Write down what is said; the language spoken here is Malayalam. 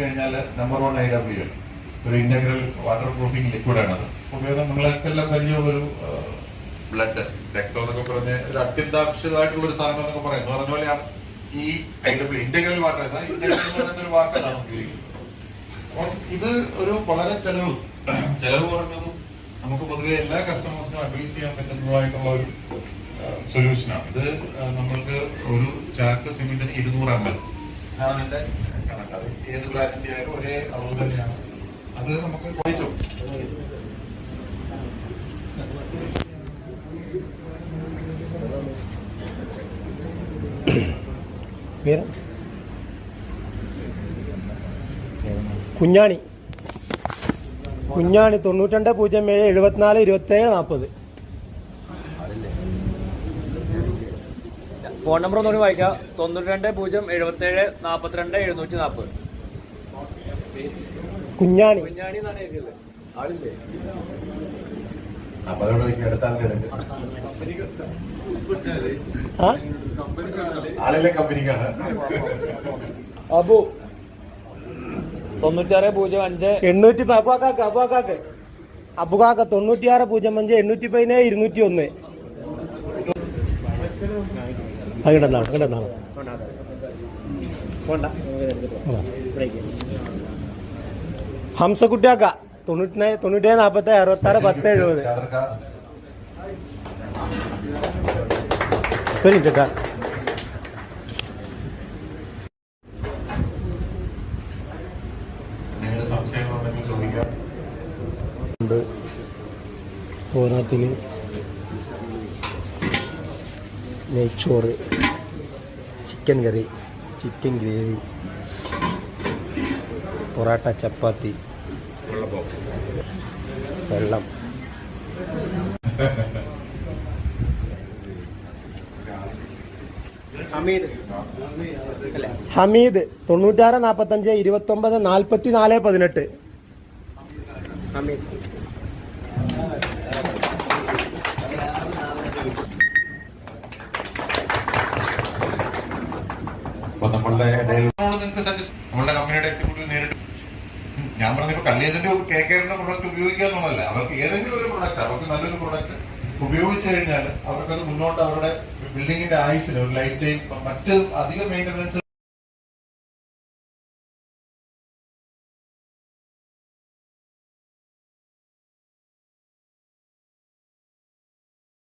കഴിഞ്ഞാൽ നമ്പർ 1 IW ഒരു ഇന്റഗ്രൽ വാട്ടർ പ്രൂഫിംഗ് ലിക്വിഡാണത്. ഉപയോഗം നിങ്ങൾക്കെല്ലാം പരിചയമുള്ള ഒരു ബ്ലഡ് രക്തം എന്നൊക്കെ പറഞ്ഞ് ഒരു അത്യന്താപേക്ഷിതമായിട്ടുള്ള ഒരു സാധനം എന്നൊക്കെ പറയുന്നത് പറഞ്ഞ പോലെയാണ് ഈ IW ഇന്റഗ്രൽ വാട്ടർ. ഇന്റഗ്രൽ എന്ന് പറയുന്ന ഒരു വാക്കാണ് ഉപയോഗിക്കുന്നത്. അപ്പം ഇത് ഒരു വളരെ ചെലവ് കുറഞ്ഞതും നമുക്ക് പൊതുവെ എല്ലാ കസ്റ്റമേഴ്സിനും അഡ്വൈസ് ചെയ്യാൻ പറ്റുന്നതായിട്ടുള്ള ഒരു സൊല്യൂഷനാണ് ഇത്. നമ്മൾക്ക് ഒരു ചാക്ക് സിമെന്റിന് 200 ml ആണ് അതിന്റെ കണക്ക്. അത് ഏത് ബ്രാൻഡിന്റെ ആയാലും ഒരേ അളവ് തന്നെയാണ്. അത് നമുക്ക് കുറച്ചു കുഞ്ഞാണി 9207742740. ഫോൺ നമ്പർ ഒന്നുകൂടി വായിക്കാം. 9207742740. കുഞ്ഞാണി എന്നാണ് എഴുതിയത്. ആളില്ലേ? ആളിലെ കമ്പനിക്കാണ്. അബു 9605 അബുകാക്ക 9605 817 201. ഹംസക്കുട്ടിയാക്ക 9746 67. സംശയങ്ങളുണ്ടെങ്കിൽ ചോദിക്കാം. പോരാത്തിന് നെയ്ച്ചോറ്, ചിക്കൻ കറി, ചിക്കൻ ഗ്രേവി, പൊറാട്ട, ചപ്പാത്തി, വെള്ളം. ഹമീദ് 9645 29 44 18. നമ്മളുടെ നമ്മളുടെ കമ്പനിയുടെ എക്സിക്യൂട്ടീവ് നേരിട്ട് ഞാൻ പറഞ്ഞപ്പോ കല്ലേജന്റ് കേക്കേറിന്റെ പ്രൊഡക്റ്റ് ഉപയോഗിക്കുക എന്നുള്ളതല്ല. അവർക്ക് ഏതെങ്കിലും ഒരു പ്രൊഡക്റ്റ്, അവർക്ക് നല്ലൊരു പ്രൊഡക്റ്റ് ഉപയോഗിച്ചു കഴിഞ്ഞാൽ അവർക്കത് മുന്നോട്ട് അവരുടെ ബിൽഡിങ്ങിന്റെ ആയുസിന് ഒരു ലൈഫ് ടൈം മറ്റ് അധിക മെയിൻ്റനൻസ്